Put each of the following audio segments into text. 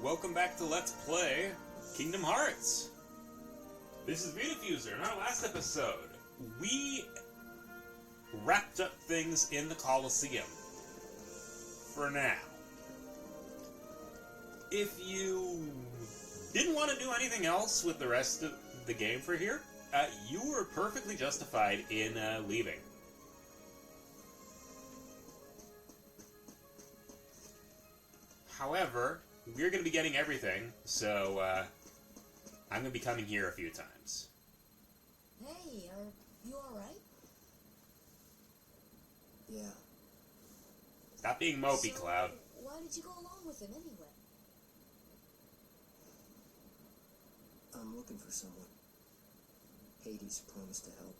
welcome back to Let's Play Kingdom Hearts. This is Vdiffuser. In our last episode, we wrapped up things in the Colosseum. For now. If you didn't want to do anything else with the rest of the game for here, you were perfectly justified in leaving. However, we're going to be getting everything, so I'm going to be coming here a few times. Hey, are you alright? Yeah. Stop being mopey, So, Cloud. why did you go along with him anyway? I'm looking for someone. Hades promised to help.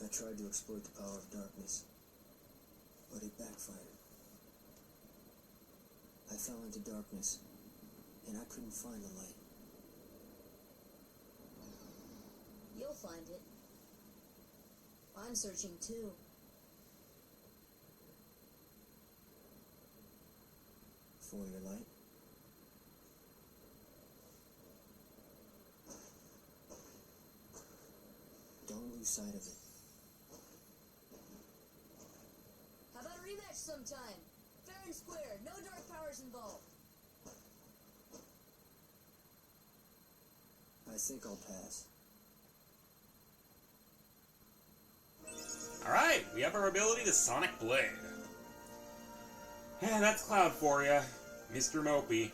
I tried to exploit the power of darkness, but it backfired. I fell into darkness, and I couldn't find the light. You'll find it. I'm searching too. For your light? Don't lose sight of it. How about a rematch sometime? Fair and square, no dark powers involved. I think I'll pass. Alright, we have our ability to Sonic Blade. Yeah, that's Cloud for you, Mr. Mopey.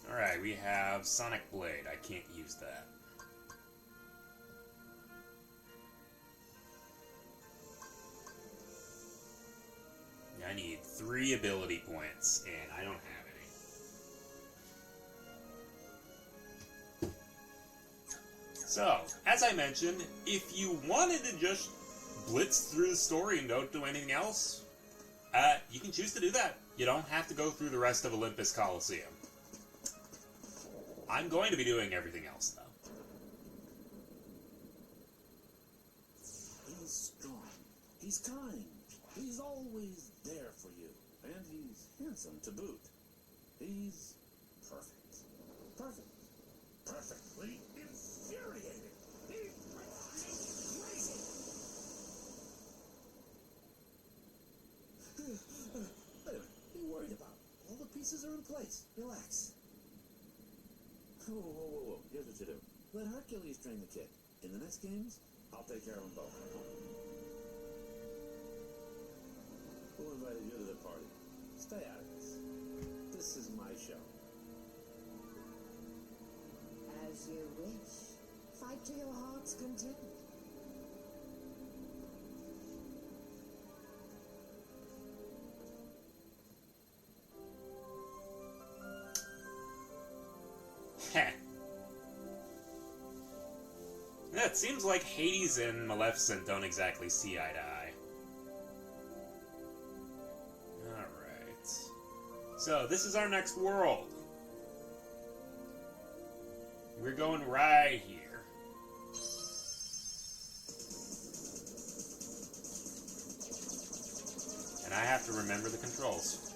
Alright, we have Sonic Blade. I can't use that. I need 3 ability points, and I don't have any. So, as I mentioned, if you wanted to just blitz through the story and don't do anything else, you can choose to do that. You don't have to go through the rest of Olympus Coliseum. I'm going to be doing everything else, though. He's strong. He's kind. He's always there for you. And he's handsome to boot. He's perfect. Perfect. Perfectly infuriating. He's crazy. Wait a minute. What are you worried about? All the pieces are in place. Relax. Whoa. Here's what you do. Let Hercules train the kid. In the next games, I'll take care of them both. Who invited you to the party? Stay out of this. This is my show. As you wish. Fight to your heart's content. Heh. Yeah, it seems like Hades and Maleficent don't exactly see eye to eye. Alright. So, this is our next world. We're going right here. And I have to remember the controls.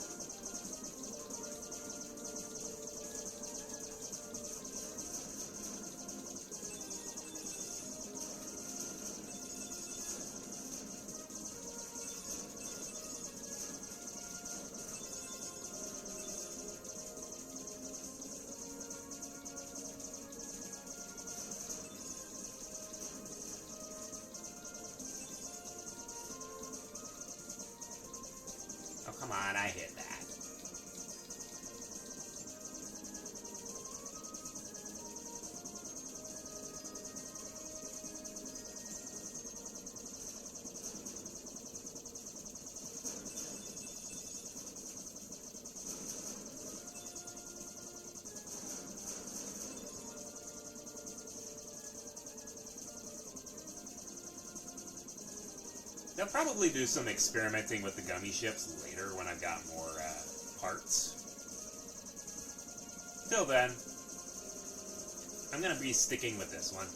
Oh, come on, I hit that. They'll probably do some experimenting with the gummy ships later when I've got more parts. Till then, I'm going to be sticking with this one.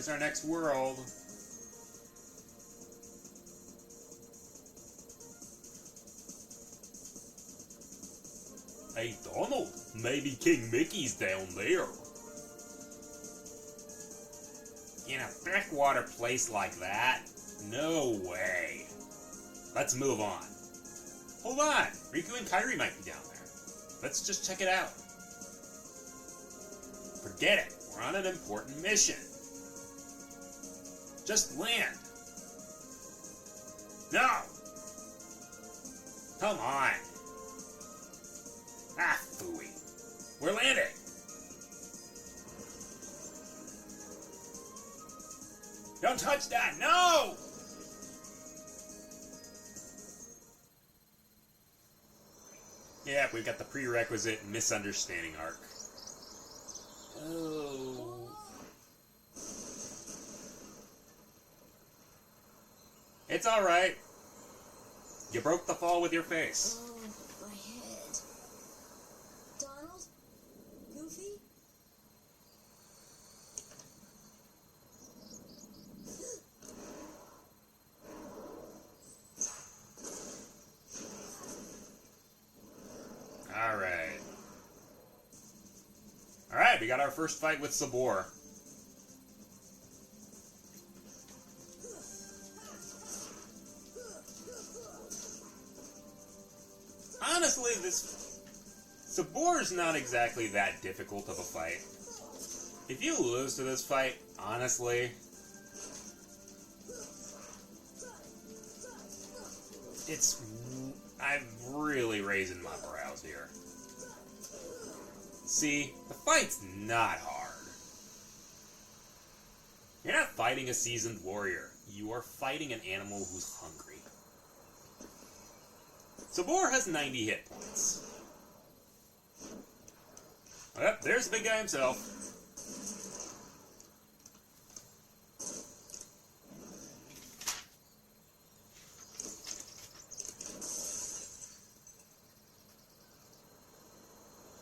Where's our next world? Hey, Donald, maybe King Mickey's down there. In a backwater place like that? No way. Let's move on. Hold on, Riku and Kairi might be down there. Let's just check it out. Forget it, we're on an important mission. Just land. No! Come on. Ah, phooey. We're landing. Don't touch that, no! Yeah, we've got the prerequisite misunderstanding arc. Oh. It's alright. You broke the fall with your face. Oh, my head. Donald? Goofy? Alright. Alright, we got our first fight with Sabor. Honestly, this Sabor's not exactly that difficult of a fight. If you lose to this fight, honestly, I'm really raising my brows here. See, the fight's not hard. You're not fighting a seasoned warrior. You are fighting an animal who's hungry. Sabor has 90 hit points. Yep, there's the big guy himself.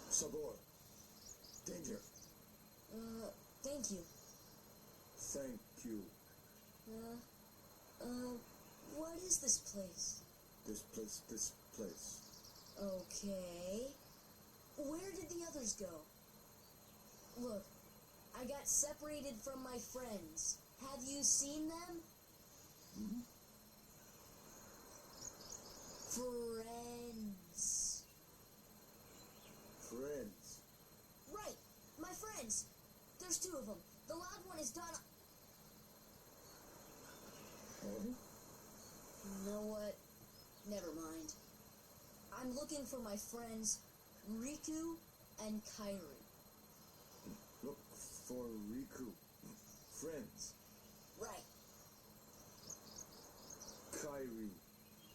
Sabor. Danger. Thank you. Thank you. What is this place? This place. Okay. Where did the others go? Look, I got separated from my friends. Have you seen them? Hmm? Friends. Friends. Right, my friends. There's two of them. The loud one is Donald. Huh? You know what? Never mind. I'm looking for my friends Riku and Kairi. Look for Riku. Friends. Right. Kairi.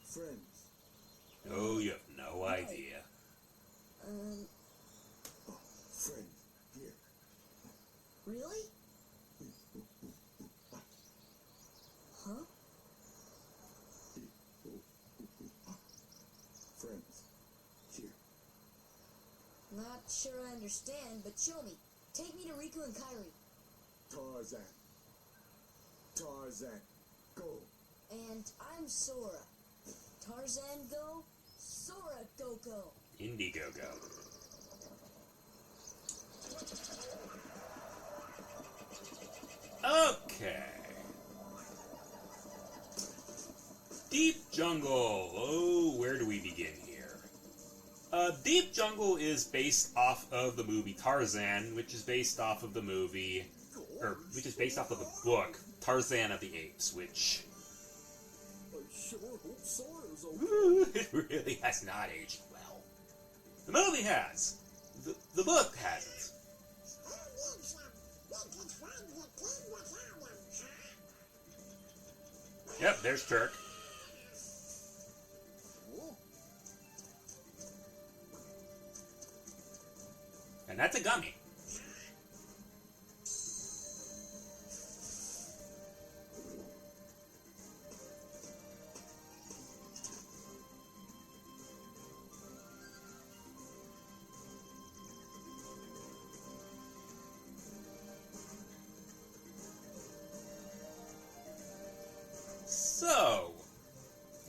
Friends. Oh, you have no idea. Oh, friend. Here. Really? Huh? Friends. Here. Not sure I understand, but show me. Take me to Riku and Kairi. Tarzan. Tarzan. Go. And I'm Sora. Tarzan go, Sora go. Indiegogo. Okay. Deep Jungle. Oh, where do we begin here? Deep Jungle is based off of the movie Tarzan, which is based off of the movie, which is based off of the book Tarzan of the Apes, which I sure hope Sora's okay. it really has not aged well. The movie has. The book hasn't. Yep, there's Turk. And that's a gummy.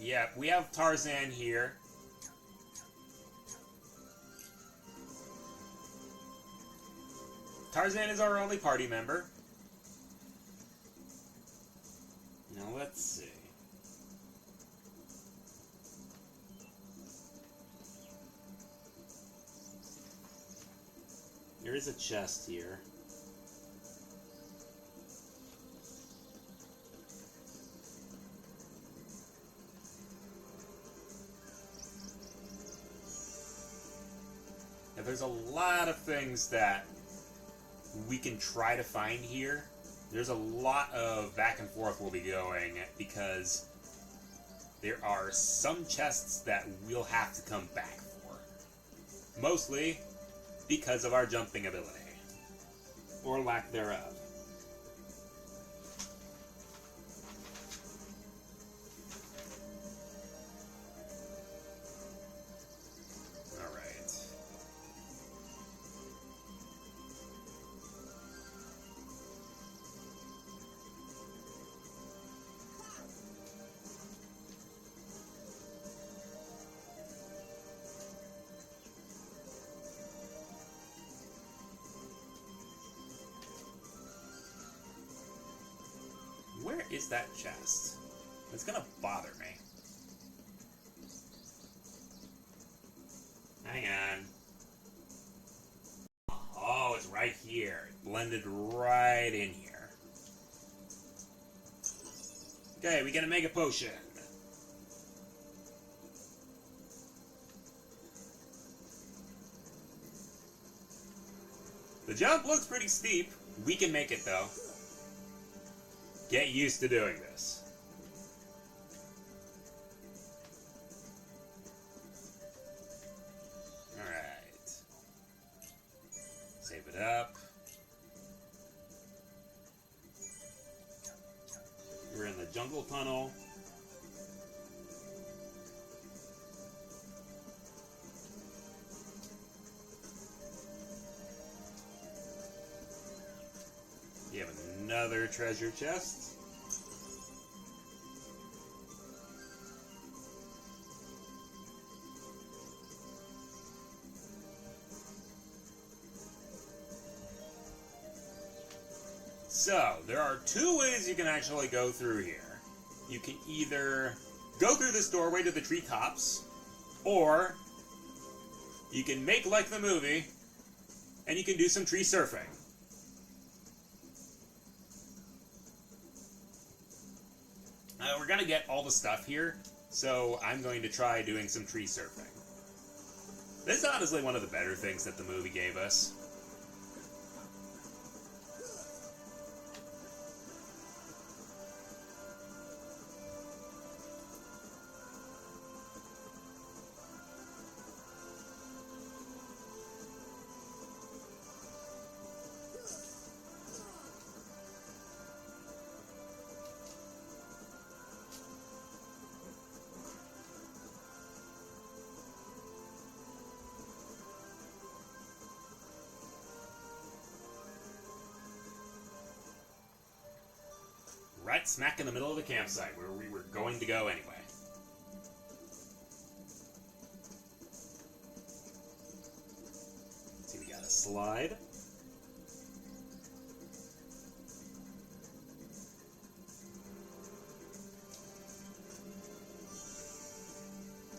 Yeah, we have Tarzan here. Tarzan is our only party member. Now let's see. There is a chest here. Now, there's a lot of things that we can try to find here. There's a lot of back and forth we'll be going because there are some chests that we'll have to come back for. Mostly because of our jumping ability. Or lack thereof. Alright. Where is that chest? It's gonna bother me. Hang on. Oh, it's right here. It blended right in here. Okay, we get a mega potion. The jump looks pretty steep. We can make it though. Get used to doing this. Alright. Save it up. We're in the jungle tunnel. You have another treasure chest. So, there are two ways you can actually go through here. You can either go through this doorway to the treetops, or you can make like the movie, and you can do some tree surfing. We're gonna get all the stuff here, so I'm going to try doing some tree surfing. This is honestly one of the better things that the movie gave us. Right smack in the middle of the campsite, where we were going to go anyway. See, we got a slide.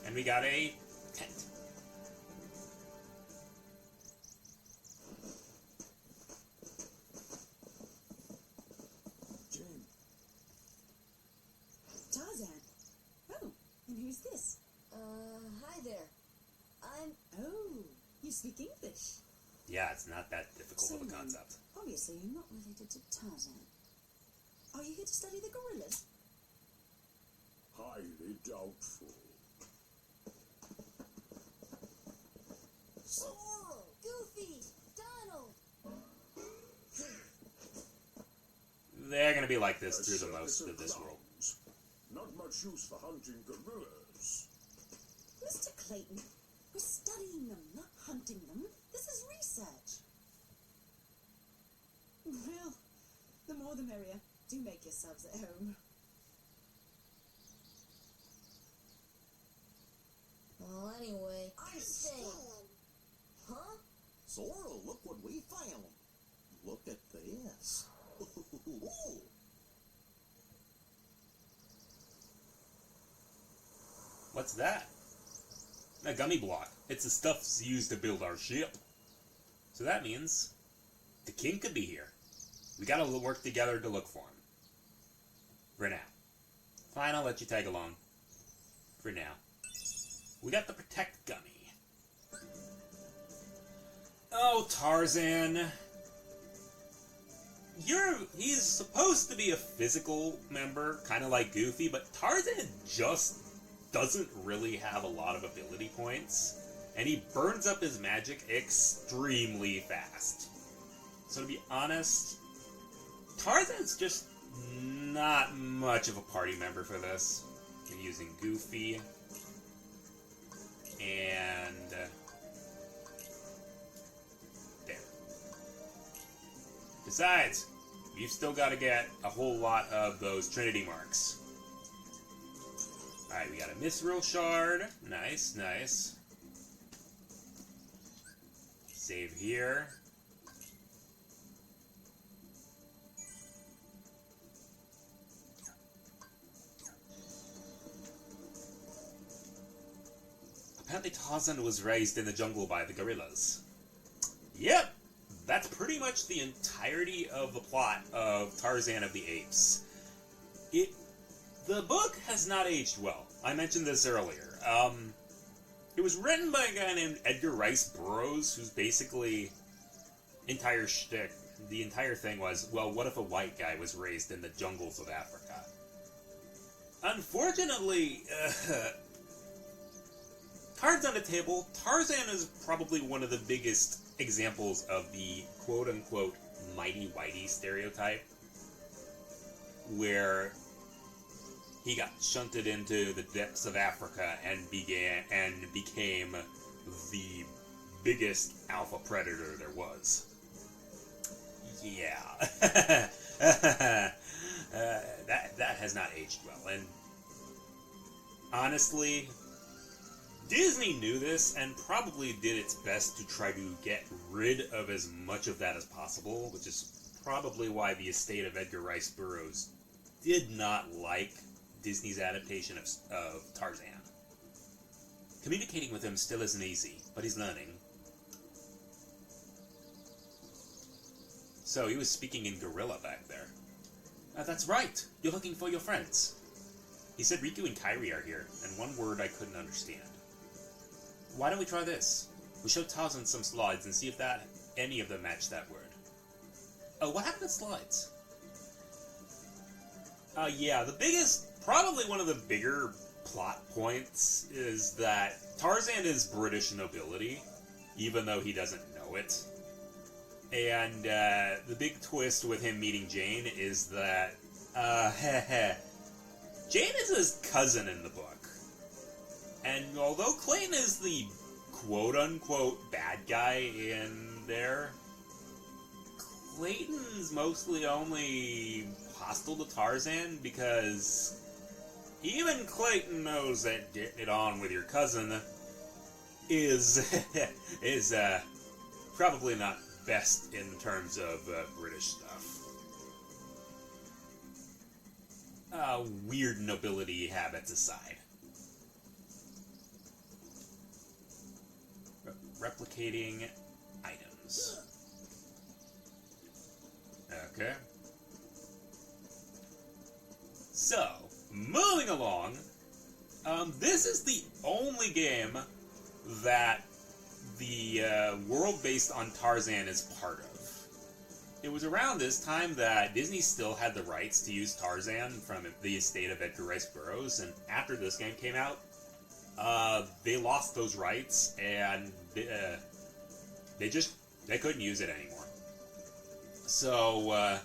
And we got a tent. Tarzan. Oh, and who's this? Hi there. Oh, you speak English. Yeah, it's not that difficult of a then, concept. Obviously, you're not related to Tarzan. Are you here to study the gorillas? Highly doubtful. Squirrel, Goofy, Donald. They're gonna be like this through the most of this world. Not much use for hunting gorillas. Mr. Clayton, we're studying them, not hunting them. This is research. Well, the more the merrier. Do make yourselves at home. anyway. I'm staying. Huh? Zoro, look what we found. Look at this. What's that? A gummy block. It's the stuff used to build our ship. So that means the king could be here. We gotta work together to look for him. For now. Fine, I'll let you tag along. For now. We got the Protect Gummy. Oh, Tarzan. He's supposed to be a physical member, kind of like Goofy, but Tarzan just doesn't really have a lot of ability points, and he burns up his magic extremely fast. So to be honest, Tarzan's just not much of a party member for this. You're using Goofy, and there. Besides, you've still got to get a whole lot of those Trinity marks. Alright, we got a Mithril Shard. Nice, nice. Save here. Apparently Tarzan was raised in the jungle by the gorillas. Yep! That's pretty much the entirety of the plot of Tarzan of the Apes. The book has not aged well. I mentioned this earlier. It was written by a guy named Edgar Rice Burroughs, who's basically entire shtick. The entire thing was, well, what if a white guy was raised in the jungles of Africa? Unfortunately, cards on the table, Tarzan is probably one of the biggest examples of the quote-unquote mighty whitey stereotype, where he got shunted into the depths of Africa and became the biggest alpha predator there was. Yeah. That has not aged well. And honestly, Disney knew this and probably did its best to try to get rid of as much of that as possible, which is probably why the estate of Edgar Rice Burroughs did not like Disney's adaptation of Tarzan. Communicating with him still isn't easy, but he's learning. So he was speaking in gorilla back there. That's right. You're looking for your friends. He said Riku and Kairi are here, and one word I couldn't understand. Why don't we try this? We show Tarzan some slides and see if any of them match that word. Oh, what happened to slides? Yeah, probably one of the bigger plot points is that Tarzan is British nobility, even though he doesn't know it. And the big twist with him meeting Jane is that Jane is his cousin in the book. And although Clayton is the quote-unquote bad guy in there, Clayton's mostly only hostile to Tarzan because even Clayton knows that getting it on with your cousin is probably not best in terms of British stuff. Weird nobility habits aside. Replicating items. Okay. So, moving along, this is the only game that the world based on Tarzan is part of. It was around this time that Disney still had the rights to use Tarzan from the estate of Edgar Rice Burroughs, and after this game came out, they lost those rights, and they couldn't use it anymore. So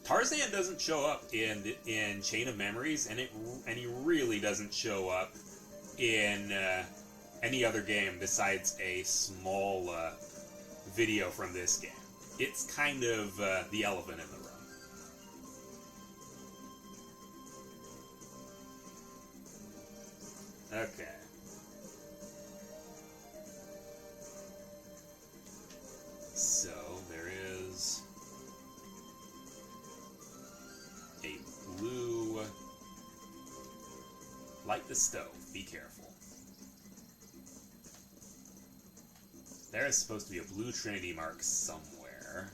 Tarzan doesn't show up in Chain of Memories, and he really doesn't show up in any other game besides a small video from this game. It's kind of the elephant in the room. Okay. the stove. Be careful. There is supposed to be a blue Trinity mark somewhere.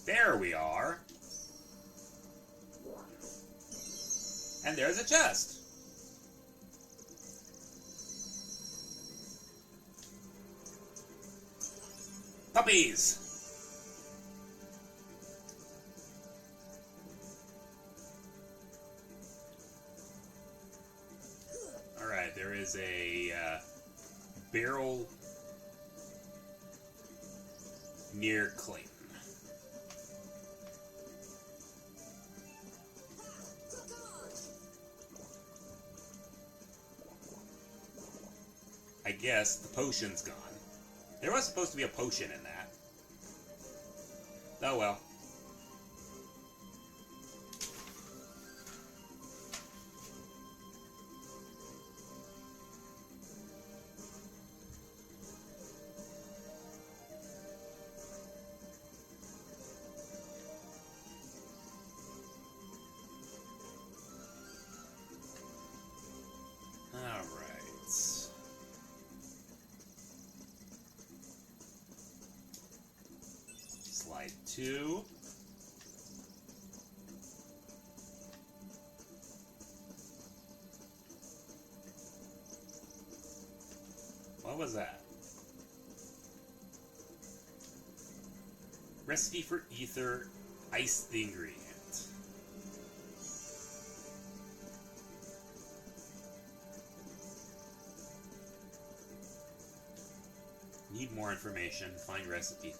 There we are. And there's a chest. Puppies! Alright, there is a barrel near Clayton. I guess the potion's gone. There was supposed to be a potion in that. Oh well. Slide 2. What was that? Recipe for ether. Ice the ingredient. Need more information. Find recipe 2.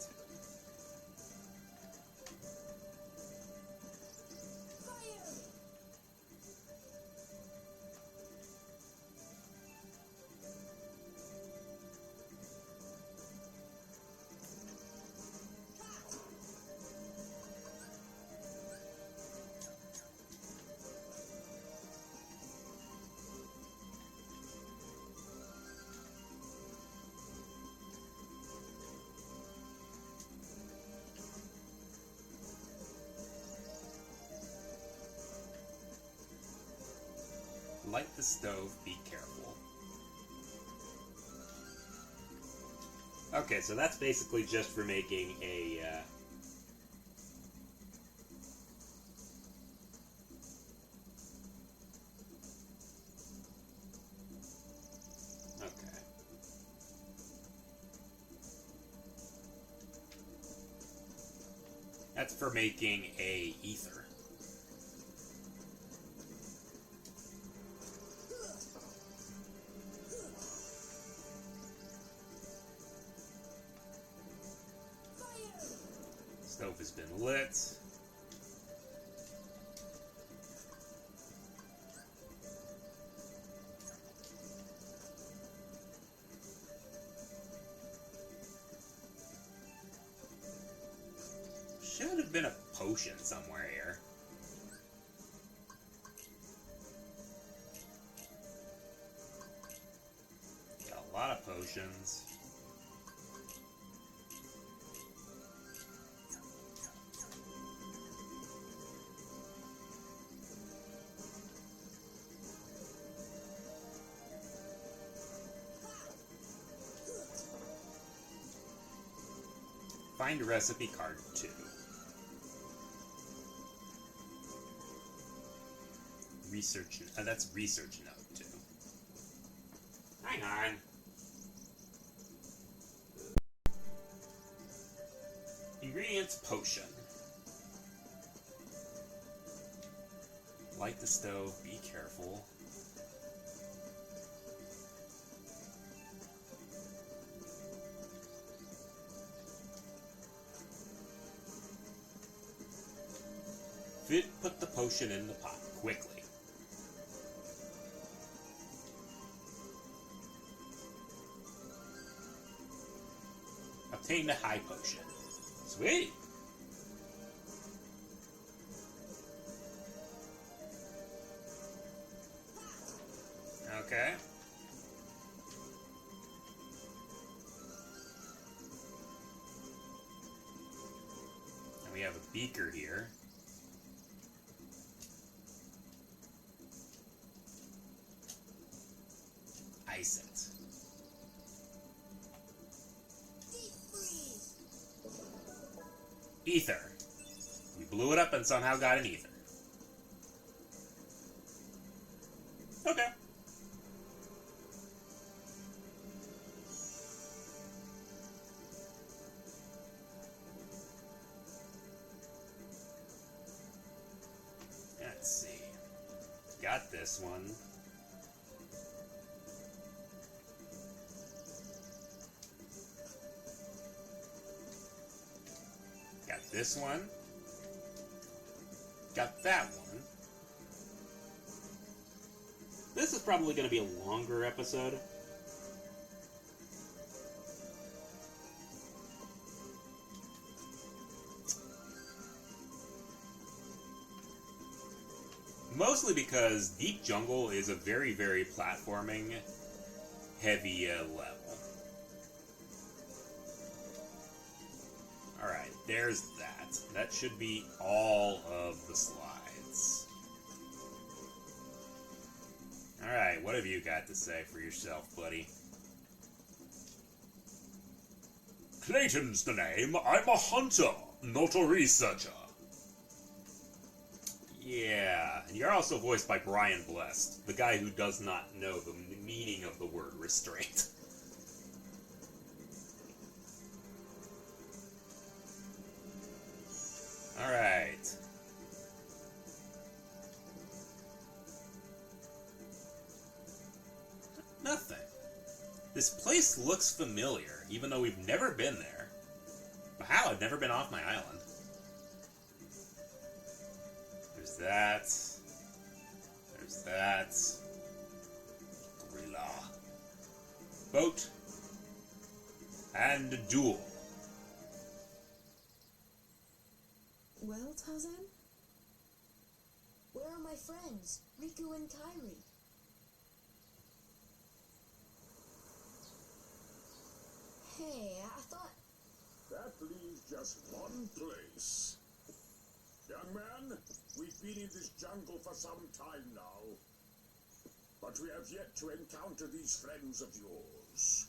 Light the stove, be careful. Okay, so that's basically just for making a, okay. That's for making a ether. Stove has been lit. Should have been a potion somewhere here. Got a lot of potions. Find recipe card 2. Research. That's research note 2. Hang on. Ingredients potion. Light the stove. Be careful. Put the potion in the pot, quickly. Obtain the high potion. Sweet! Okay. And we have a beaker here. Ether. We blew it up and somehow got an ether. Okay. Let's see. Got this one. Got this one. Got that one. This is probably going to be a longer episode. Mostly because Deep Jungle is a very, very platforming, heavy level. Alright, there's that. That should be all of the slides. Alright, what have you got to say for yourself, buddy? Clayton's the name. I'm a hunter, not a researcher. Yeah, and you're also voiced by Brian Blessed, the guy who does not know the meaning of the word restraint. Alright. Nothing. This place looks familiar, even though we've never been there. Wow, I've never been off my island. There's that. There's that. Gorilla. Boat. And duel. Well, Tarzan? Where are my friends, Riku and Kairi? Hey, I thought... That leaves just one place. Young man, we've been in this jungle for some time now. But we have yet to encounter these friends of yours.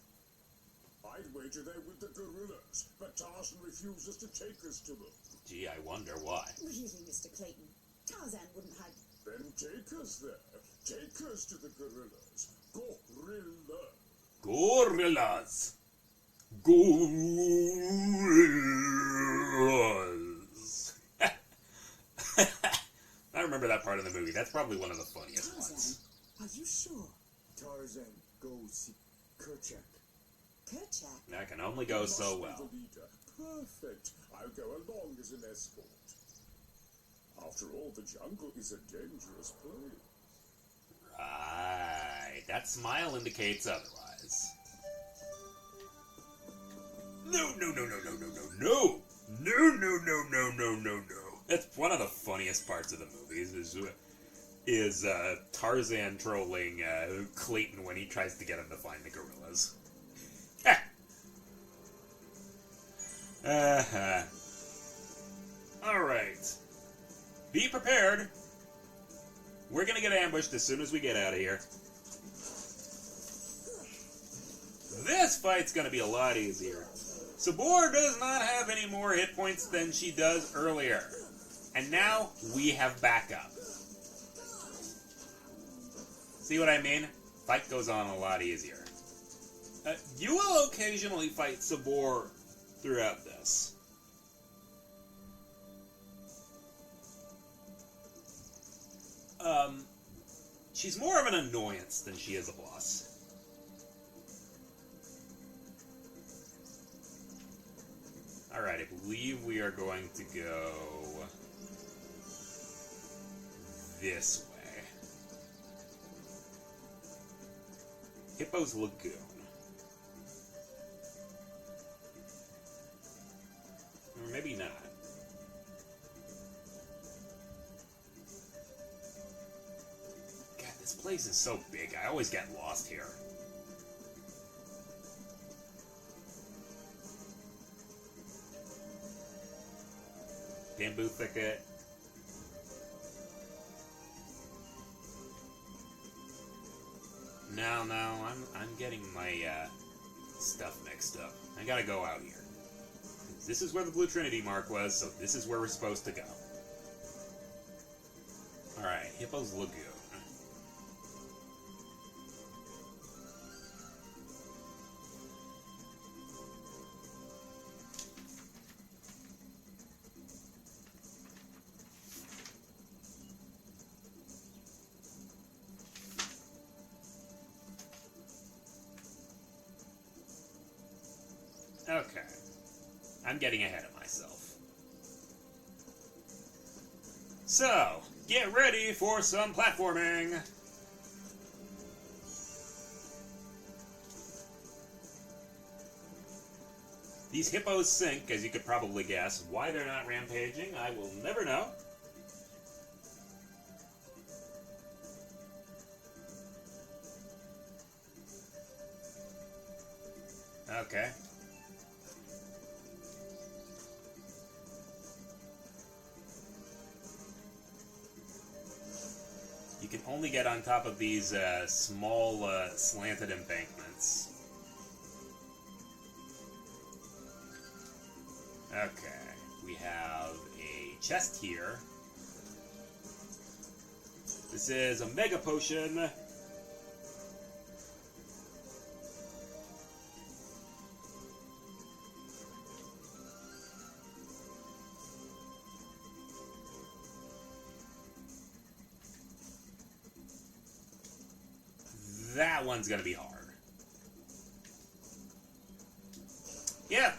I'd wager they're with the gorillas, but Tarzan refuses to take us to them. Gee, I wonder why. Really, Mr. Clayton? Tarzan wouldn't have... Then take us there. Take us to the gorillas. Gorilla. Gorillas. Gorillas. I remember that part of the movie. That's probably one of the funniest Tarzan, ones. are you sure? Tarzan, go see Kerchak. Kerchak? That can only go so Must be well. the leader. Perfect. I'll go along as an escort. After all, the jungle is a dangerous place. Right. That smile indicates otherwise. No, no, no, no, no, no, no, no. No, no, no, no, no, no, no. That's one of the funniest parts of the movies is Tarzan trolling Clayton when he tries to get him to find the gorillas. Alright. Be prepared. We're gonna get ambushed as soon as we get out of here. This fight's gonna be a lot easier. Sabor does not have any more hit points than she does earlier. And now we have backup. See what I mean? Fight goes on a lot easier. You will occasionally fight Sabor throughout this. She's more of an annoyance than she is a boss. Alright, I believe we are going to go this way. Hippo's Lagoon. Or maybe not. God, this place is so big. I always get lost here. Bamboo thicket. No, I'm getting my stuff mixed up. I gotta go out here. This is where the Blue Trinity mark was, so this is where we're supposed to go. Alright, Hippo's Lagoon. Okay. I'm getting ahead of myself. So, get ready for some platforming! These hippos sink, as you could probably guess. Why they're not rampaging, I will never know. Okay. You can only get on top of these small slanted embankments. Okay, we have a chest here. This is a mega potion. That one's gonna be hard. Yeah.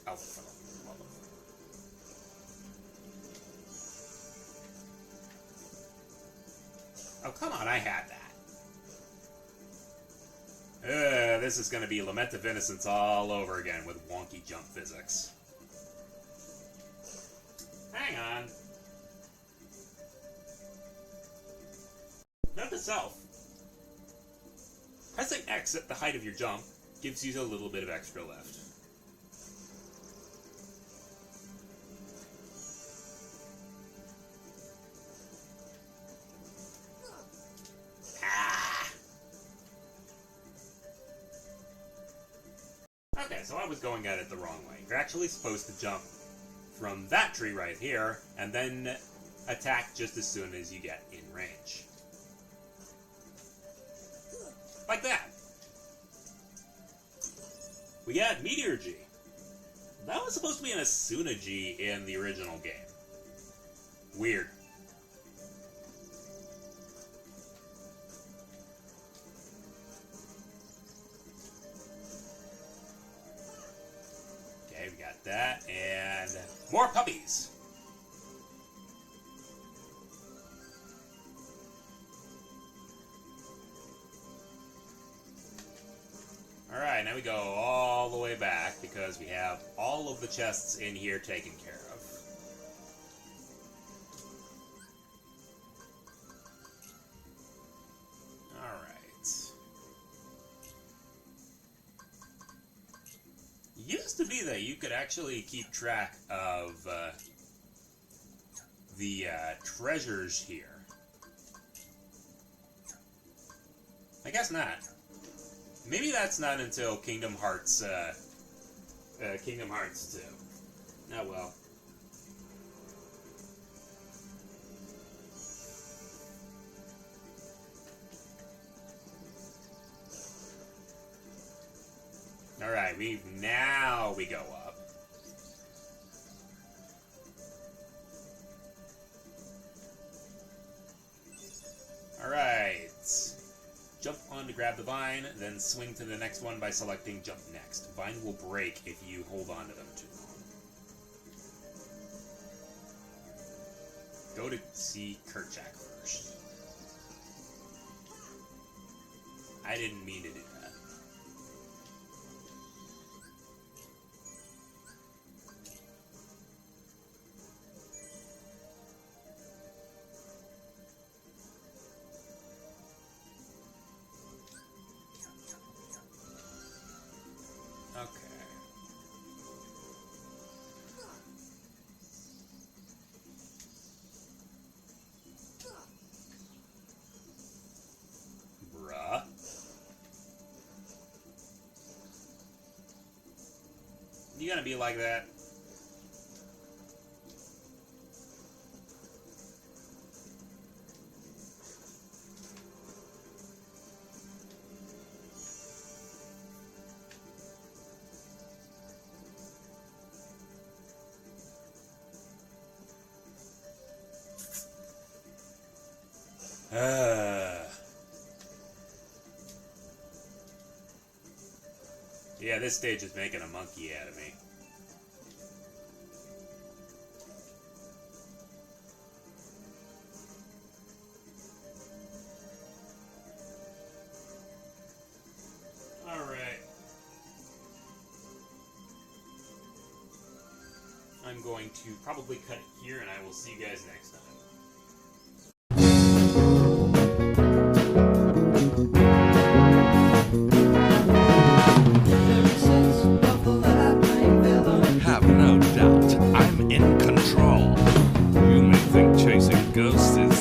Oh, oh, come on, I had that. This is going to be Lament of Innocence all over again with wonky jump physics. Hang on. Note to self. Pressing X at the height of your jump gives you a little bit of extra lift. Okay, so I was going at it the wrong way. You're actually supposed to jump from that tree right here, and then attack just as soon as you get in range. Like that. We got Meteor G. That was supposed to be an Asuna G in the original game. Weird. Okay, we got that, and more puppies. Alright, now we go all the way back because we have all of the chests in here taken care of. Alright. Used to be that you could actually keep track of the treasures here. I guess not. Maybe that's not until Kingdom Hearts 2. Oh well. Alright, now we go up. Alright. Jump on to grab the vine, then swing to the next one by selecting Jump Next. Vine will break if you hold on to them too long. Go to see Kerchak first. I didn't mean to do that. gonna be like that? Yeah, this stage is making a monkey out of me. Alright. I'm going to probably cut it here, and I will see you guys next time. Have no doubt, I'm in control. You may think chasing ghosts is